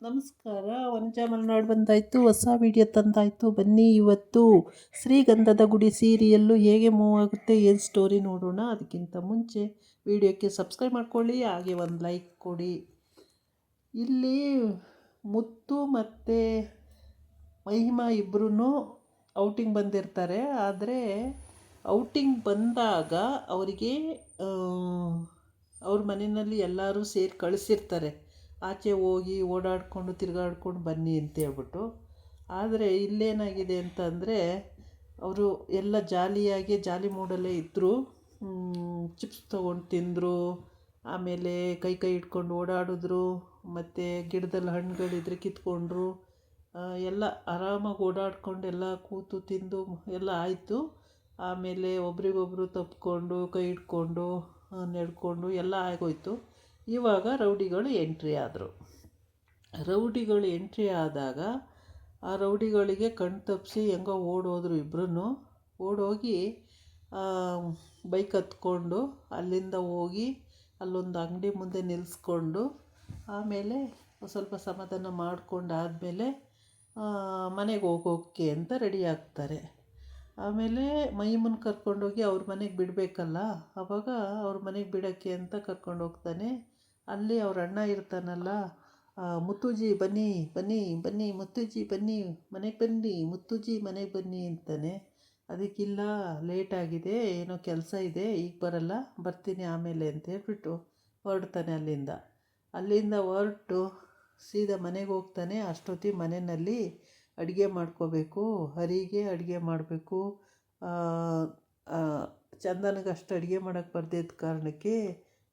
ನಮಸ್ಕಾರ. ವನಜಾ ಮಲೆನಾಡು ಬಂದಾಯಿತು, ಹೊಸ ವಿಡಿಯೋ ತಂದಾಯಿತು. ಬನ್ನಿ ಇವತ್ತು ಶ್ರೀಗಂಧದ ಗುಡಿ ಸೀರಿಯಲ್ಲು ಹೇಗೆ ಮೂವ್ ಆಗುತ್ತೆ, ಏನು ಸ್ಟೋರಿ ನೋಡೋಣ. ಅದಕ್ಕಿಂತ ಮುಂಚೆ ವಿಡಿಯೋಕ್ಕೆ ಸಬ್ಸ್ಕ್ರೈಬ್ ಮಾಡ್ಕೊಳ್ಳಿ, ಹಾಗೆ ಒಂದು ಲೈಕ್ ಕೊಡಿ. ಇಲ್ಲಿ ಮುತ್ತು ಮತ್ತು ಮಹಿಮಾ ಇಬ್ಬರೂ ಔಟಿಂಗ್ ಬಂದಿರ್ತಾರೆ. ಆದರೆ ಔಟಿಂಗ್ ಬಂದಾಗ ಅವರಿಗೆ ಅವ್ರ ಮನೆಯಲ್ಲಿ ಎಲ್ಲರೂ ಸೇರಿ ಕಳಿಸಿರ್ತಾರೆ, ಆಚೆ ಹೋಗಿ ಓಡಾಡಿಕೊಂಡು ತಿರುಗಾಡ್ಕೊಂಡು ಬನ್ನಿ ಅಂತ ಹೇಳ್ಬಿಟ್ಟು. ಆದರೆ ಇಲ್ಲೇನಾಗಿದೆ ಅಂತಂದರೆ ಅವರು ಎಲ್ಲ ಜಾಲಿ ಮೂಡಲ್ಲೇ ಇದ್ದರು. ಚಿಪ್ಸ್ ತೊಗೊಂಡು ತಿಂದರು, ಆಮೇಲೆ ಕೈ ಇಟ್ಕೊಂಡು ಓಡಾಡಿದ್ರು, ಮತ್ತು ಗಿಡದಲ್ಲಿ ಹಣ್ಣುಗಳಿದ್ರೆ ಕಿತ್ಕೊಂಡ್ರು. ಎಲ್ಲ ಆರಾಮಾಗಿ ಓಡಾಡ್ಕೊಂಡು ಎಲ್ಲ ಕೂತು ತಿಂದು ಎಲ್ಲ ಆಯಿತು. ಆಮೇಲೆ ಒಬ್ರಿಗೊಬ್ಬರು ತಪ್ಪಿಕೊಂಡು ಕೈ ಹಿಡ್ಕೊಂಡು ನಡ್ಕೊಂಡು ಎಲ್ಲ ಆಗೋಯ್ತು. ಇವಾಗ ರೌಡಿಗಳು ಎಂಟ್ರಿ ಆದರು. ರೌಡಿಗಳು ಎಂಟ್ರಿ ಆದಾಗ ಆ ರೌಡಿಗಳಿಗೆ ಕಣ್ ತಪ್ಪಿಸಿ ಹೆಂಗೋ ಓಡೋದ್ರು. ಇಬ್ಬರೂ ಓಡೋಗಿ ಬೈಕ್ ಹತ್ಕೊಂಡು ಅಲ್ಲಿಂದ ಹೋಗಿ ಅಲ್ಲೊಂದು ಅಂಗಡಿ ಮುಂದೆ ನಿಲ್ಲಿಸ್ಕೊಂಡು ಆಮೇಲೆ ಸ್ವಲ್ಪ ಸಮಾಧಾನ ಮಾಡ್ಕೊಂಡಾದಮೇಲೆ ಮನೆಗೆ ಹೋಗೋಕ್ಕೆ ಅಂತ ರೆಡಿ ಆಗ್ತಾರೆ. ಆಮೇಲೆ ಮಹಿಮನ್ ಕರ್ಕೊಂಡೋಗಿ ಅವ್ರ ಮನೆಗೆ ಬಿಡಬೇಕಲ್ಲ, ಆವಾಗ ಅವ್ರ ಮನೆಗೆ ಬಿಡೋಕ್ಕೆ ಅಂತ ಕರ್ಕೊಂಡೋಗ್ತಾನೆ. ಅಲ್ಲಿ ಅವ್ರ ಅಣ್ಣ ಇರ್ತಾನಲ್ಲ, ಮುತ್ತುಜಿ ಬನ್ನಿ ಬನ್ನಿ ಬನ್ನಿ, ಮುತ್ತುಜಿ ಬನ್ನಿ ಮನೆಗೆ ಬನ್ನಿ, ಮುತ್ತುಜಿ ಮನೆಗೆ ಬನ್ನಿ ಅಂತಾನೆ. ಅದಕ್ಕಿಲ್ಲ, ಲೇಟಾಗಿದೆ, ಏನೋ ಕೆಲಸ ಇದೆ, ಈಗ ಬರಲ್ಲ, ಬರ್ತೀನಿ ಆಮೇಲೆ ಅಂತ ಹೇಳ್ಬಿಟ್ಟು ಹೊರಡ್ತಾನೆ. ಅಲ್ಲಿಂದ ಹೊರಟು ಸೀದಾ ಮನೆಗೆ ಹೋಗ್ತಾನೆ. ಅಷ್ಟೊತ್ತಿಗೆ ಮನೆಯಲ್ಲಿ ಅಡುಗೆ ಮಾಡ್ಕೋಬೇಕು, ಹರಿಗೆ ಅಡುಗೆ ಮಾಡಬೇಕು. ಚಂದನಿಗೆ ಅಷ್ಟು ಅಡುಗೆ ಮಾಡೋಕ್ಕೆ ಬರ್ದಿದ್ದ ಕಾರಣಕ್ಕೆ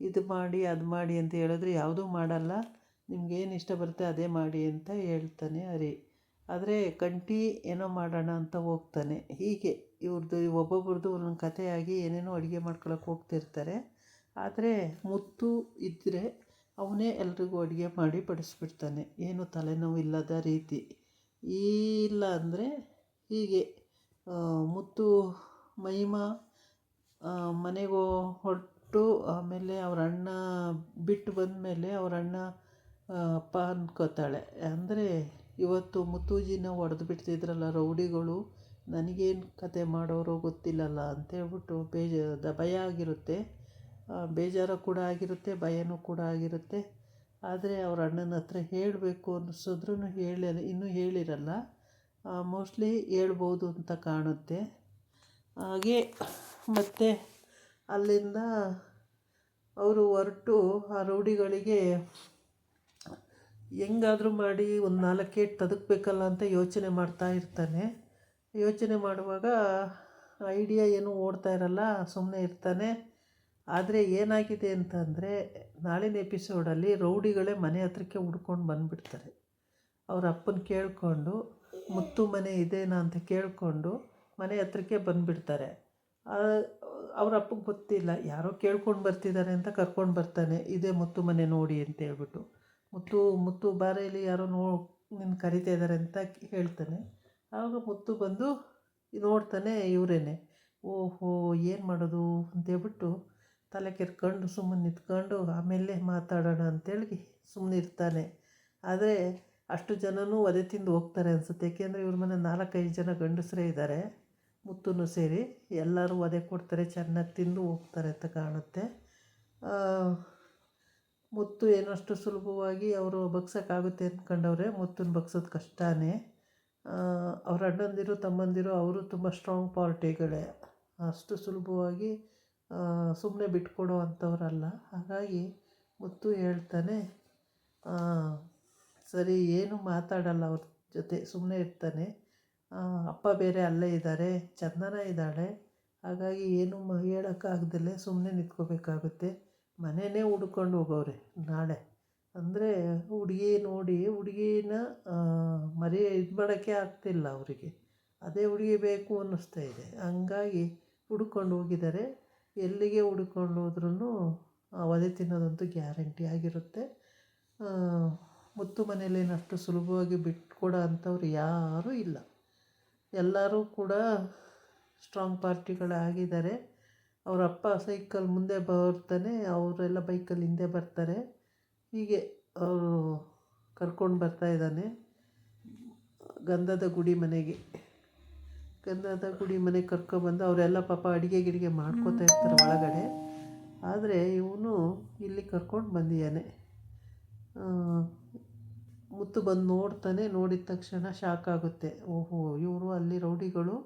ಇದು ಮಾಡಿ ಅದು ಮಾಡಿ ಅಂತ ಹೇಳಿದ್ರೆ ಯಾವುದೂ ಮಾಡಲ್ಲ, ನಿಮ್ಗೇನು ಇಷ್ಟ ಬರುತ್ತೆ ಅದೇ ಮಾಡಿ ಅಂತ ಹೇಳ್ತಾನೆ ಹರಿ. ಆದರೆ ಕಂಠಿ ಏನೋ ಮಾಡೋಣ ಅಂತ ಹೋಗ್ತಾನೆ. ಹೀಗೆ ಇವ್ರದ್ದು ಒಬ್ಬೊಬ್ರದ್ದು ಒಂದೊಂದು ಕಥೆಯಾಗಿ ಏನೇನೋ ಅಡುಗೆ ಮಾಡ್ಕೊಳಕ್ಕೆ ಹೋಗ್ತಿರ್ತಾರೆ. ಆದರೆ ಮುತ್ತು ಇದ್ದರೆ ಅವನೇ ಎಲ್ರಿಗೂ ಅಡುಗೆ ಮಾಡಿ ಬಡಿಸ್ಬಿಡ್ತಾನೆ, ಏನು ತಲೆನೋವು ಇಲ್ಲದ ರೀತಿ. ಇಲ್ಲ ಅಂದರೆ ಹೀಗೆ ಮುತ್ತು ಮಹಿಮಾ ಮನೆಗೆ ಹೊರಟು ಆಮೇಲೆ ಅವ್ರ ಅಣ್ಣ ಬಿಟ್ಟು ಬಂದಮೇಲೆ ಅವ್ರ ಅಣ್ಣ ಅಪ್ಪ ಅಂದ್ಕೋತಾಳೆ. ಅಂದರೆ ಇವತ್ತು ಮುತ್ತೂಜಿನ ಹೊಡೆದು ಬಿಡ್ತಿದ್ರಲ್ಲ ರೌಡಿಗಳು, ನನಗೇನು ಕತೆ ಮಾಡೋರೋ ಗೊತ್ತಿಲ್ಲಲ್ಲ ಅಂತೇಳ್ಬಿಟ್ಟು ಭಯ ಆಗಿರುತ್ತೆ, ಬೇಜಾರು ಕೂಡ ಆಗಿರುತ್ತೆ, ಭಯನೂ ಕೂಡ ಆಗಿರುತ್ತೆ. ಆದರೆ ಅವ್ರ ಅಣ್ಣನ ಹತ್ರ ಹೇಳಬೇಕು ಅನ್ನಿಸಿದ್ರೂ ಇನ್ನೂ ಹೇಳಿರಲ್ಲ. ಮೋಸ್ಟ್ಲಿ ಹೇಳ್ಬೋದು ಅಂತ ಕಾಣುತ್ತೆ. ಹಾಗೆ ಮತ್ತು ಅಲ್ಲಿಂದ ಅವರು ಹೊರಟು ಆ ರೌಡಿಗಳಿಗೆ ಹೆಂಗಾದರೂ ಮಾಡಿ ಒಂದು 4 ಏಟು ತದಕಬೇಕಲ್ಲ ಅಂತ ಯೋಚನೆ ಮಾಡ್ತಾ ಇರ್ತಾನೆ. ಯೋಚನೆ ಮಾಡುವಾಗ ಐಡಿಯಾ ಏನೂ ಓಡ್ತಾ ಇರಲ್ಲ, ಸುಮ್ಮನೆ ಇರ್ತಾನೆ. ಆದರೆ ಏನಾಗಿದೆ ಅಂತಂದರೆ ನಾಳಿನ ಎಪಿಸೋಡಲ್ಲಿ ರೌಡಿಗಳೇ ಮನೆ ಹತ್ರಕ್ಕೆ ಹುಡ್ಕೊಂಡು ಬಂದುಬಿಡ್ತಾರೆ. ಅವ್ರ ಅಪ್ಪನ ಕೇಳಿಕೊಂಡು ಮುತ್ತು ಮನೆ ಇದೇನಾ ಅಂತ ಕೇಳಿಕೊಂಡು ಮನೆ ಹತ್ರಕ್ಕೆ ಬಂದುಬಿಡ್ತಾರೆ. ಅವ್ರ ಅಪ್ಪಗೆ ಗೊತ್ತಿಲ್ಲ, ಯಾರೋ ಕೇಳ್ಕೊಂಡು ಬರ್ತಿದ್ದಾರೆ ಅಂತ ಕರ್ಕೊಂಡು ಬರ್ತಾನೆ, ಇದೇ ಮುತ್ತು ಮನೆ ನೋಡಿ ಅಂತ ಹೇಳ್ಬಿಟ್ಟು. ಮುತ್ತು ಬಾರೆಯಲ್ಲಿ ಯಾರೋ ನಿನ್ನ ಕರಿತಾ ಇದ್ದಾರೆ ಅಂತ ಹೇಳ್ತಾನೆ. ಆವಾಗ ಮುತ್ತು ಬಂದು ನೋಡ್ತಾನೆ, ಇವರೇನೆ. ಓಹೋ ಏನು ಮಾಡೋದು ಅಂತೇಳ್ಬಿಟ್ಟು ತಲೆ ಕೆರ್ಕೊಂಡು ಸುಮ್ಮನೆ ನಿಂತ್ಕೊಂಡು ಆಮೇಲೆ ಮಾತಾಡೋಣ ಅಂತೇಳಿ ಸುಮ್ಮನೆ ಇರ್ತಾನೆ. ಆದರೆ ಅಷ್ಟು ಜನನೂ ಒದೆ ತಿಂದು ಹೋಗ್ತಾರೆ ಅನಿಸುತ್ತೆ. ಏಕೆಂದರೆ ಇವ್ರ ಮನೆ 4-5 ಜನ ಗಂಡಸರೇ ಇದ್ದಾರೆ, ಮುತ್ತೂ ಸೇರಿ ಎಲ್ಲರೂ ಒದೆ ಕೊಡ್ತಾರೆ, ಚೆನ್ನಾಗಿ ತಿಂದು ಹೋಗ್ತಾರೆ ಅಂತ ಕಾಣುತ್ತೆ. ಮುತ್ತು ಏನಷ್ಟು ಸುಲಭವಾಗಿ ಅವರು ಬಗ್ಸೋಕ್ಕಾಗುತ್ತೆ ಅಂದ್ಕೊಂಡವ್ರೆ, ಮುತ್ತನ್ನ ಬಗ್ಸೋದು ಕಷ್ಟನೇ. ಅವ್ರ ಅಣ್ಣಂದಿರು ತಮ್ಮಂದಿರು ಅವರು ತುಂಬ ಸ್ಟ್ರಾಂಗ್ ಪಾರ್ಟಿಗಳೇ, ಅಷ್ಟು ಸುಲಭವಾಗಿ ಸುಮ್ಮನೆ ಬಿಟ್ಕೊಡೋ ಅಂಥವ್ರಲ್ಲ. ಹಾಗಾಗಿ ಮುತ್ತು ಹೇಳ್ತಾನೆ, ಸರಿ ಏನು ಮಾತಾಡಲ್ಲ ಅವ್ರ ಜೊತೆ, ಸುಮ್ಮನೆ ಇರ್ತಾನೆ. ಅಪ್ಪ ಬೇರೆ ಅಲ್ಲೇ ಇದ್ದಾರೆ, ಚಂದನ ಇದ್ದಾಳೆ, ಹಾಗಾಗಿ ಏನು ಹೇಳೋಕ್ಕಾಗ್ದಲೇ ಸುಮ್ಮನೆ ನಿಂತ್ಕೋಬೇಕಾಗುತ್ತೆ. ಮನೆಯೇ ಹುಡ್ಕೊಂಡು ಹೋಗೋರೆ ನಾಳೆ. ಅಂದರೆ ಹುಡುಗಿ ನೋಡಿ ಹುಡುಗಿನ ಇದು ಮಾಡೋಕ್ಕೆ ಆಗ್ತಿಲ್ಲ ಅವರಿಗೆ, ಅದೇ ಹುಡುಗಿ ಬೇಕು ಅನ್ನಿಸ್ತಾ ಇದೆ. ಹಂಗಾಗಿ ಹುಡ್ಕೊಂಡು ಹೋಗಿದ್ದಾರೆ. ಎಲ್ಲಿಗೆ ಹುಡ್ಕೊಂಡು ಹೋದ್ರೂ ಒದೆ ತಿನ್ನೋದಂತೂ ಗ್ಯಾರಂಟಿ ಆಗಿರುತ್ತೆ. ಮುತ್ತು ಮನೇಲೇನು ಅಷ್ಟು ಸುಲಭವಾಗಿ ಬಿಟ್ಕೊಡೋ ಅಂಥವ್ರು ಯಾರೂ ಇಲ್ಲ, ಎಲ್ಲರೂ ಕೂಡ ಸ್ಟ್ರಾಂಗ್ ಪಾರ್ಟಿಗಳಾಗಿದ್ದಾರೆ. ಅವರ ಅಪ್ಪ ಸೈಕಲ್ ಮುಂದೆ ಬರ್ತಾನೆ, ಅವರೆಲ್ಲ ಬೈಕಲ್ಲಿ ಹಿಂದೆ ಬರ್ತಾರೆ. ಹೀಗೆ ಅವರು ಕರ್ಕೊಂಡು ಬರ್ತಾ ಇದ್ದಾನೆ ಗಂಧದ ಗುಡಿ ಮನೆಗೆ. ಗಂಧದ ಗುಡಿ ಮನೆಗೆ ಕರ್ಕೊಬಂದು ಅವರೆಲ್ಲ ಪಾಪ ಅಡುಗೆ ಗಿಡಿಗೆ ಮಾಡ್ಕೋತಾ ಇರ್ತಾರೆ ಒಳಗಡೆ. ಆದರೆ ಇವನು ಇಲ್ಲಿ ಕರ್ಕೊಂಡು ಬಂದಿದ್ದಾನೆ. ಮುತ್ತು ಬಂದು ನೋಡ್ತಾನೆ. ನೋಡಿದ ತಕ್ಷಣ ಶಾಕ್ ಆಗುತ್ತೆ. ಓಹೋ, ಇವರು ಅಲ್ಲಿ ರೌಡಿಗಳು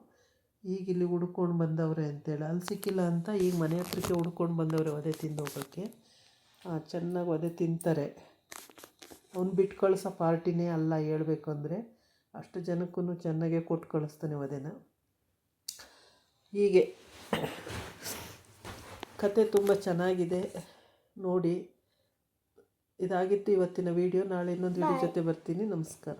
ಈಗ ಇಲ್ಲಿ ಹುಡ್ಕೊಂಡು ಬಂದವ್ರೆ ಅಂತೇಳಿ. ಅಲ್ಲಿ ಸಿಕ್ಕಿಲ್ಲ ಅಂತ ಈಗ ಮನೆ ಹತ್ರಕ್ಕೆ ಹುಡ್ಕೊಂಡು ಬಂದವ್ರೆ ವಧೆ ತಿಂದು ಹೋಗೋಕ್ಕೆ. ಚೆನ್ನಾಗಿ ವಧೆ ತಿಂತಾರೆ. ಅವ್ನು ಬಿಟ್ಟು ಕಳಿಸೋ ಪಾರ್ಟಿನೇ ಅಲ್ಲ ಹೇಳ್ಬೇಕು ಅಂದರೆ. ಅಷ್ಟು ಜನಕ್ಕೂ ಚೆನ್ನಾಗೇ ಕೊಟ್ಟು ಕಳಿಸ್ತಾನೆ ವಧೆನ. ಹೀಗೆ ಕತೆ ತುಂಬ ಚೆನ್ನಾಗಿದೆ, ನೋಡಿ. ಇದಾಗಿತ್ತು ಇವತ್ತಿನ ವೀಡಿಯೋ. ನಾಳೆ ಇನ್ನೊಂದು ವೀಡಿಯೋ ಜೊತೆ ಬರ್ತೀನಿ. ನಮಸ್ಕಾರ.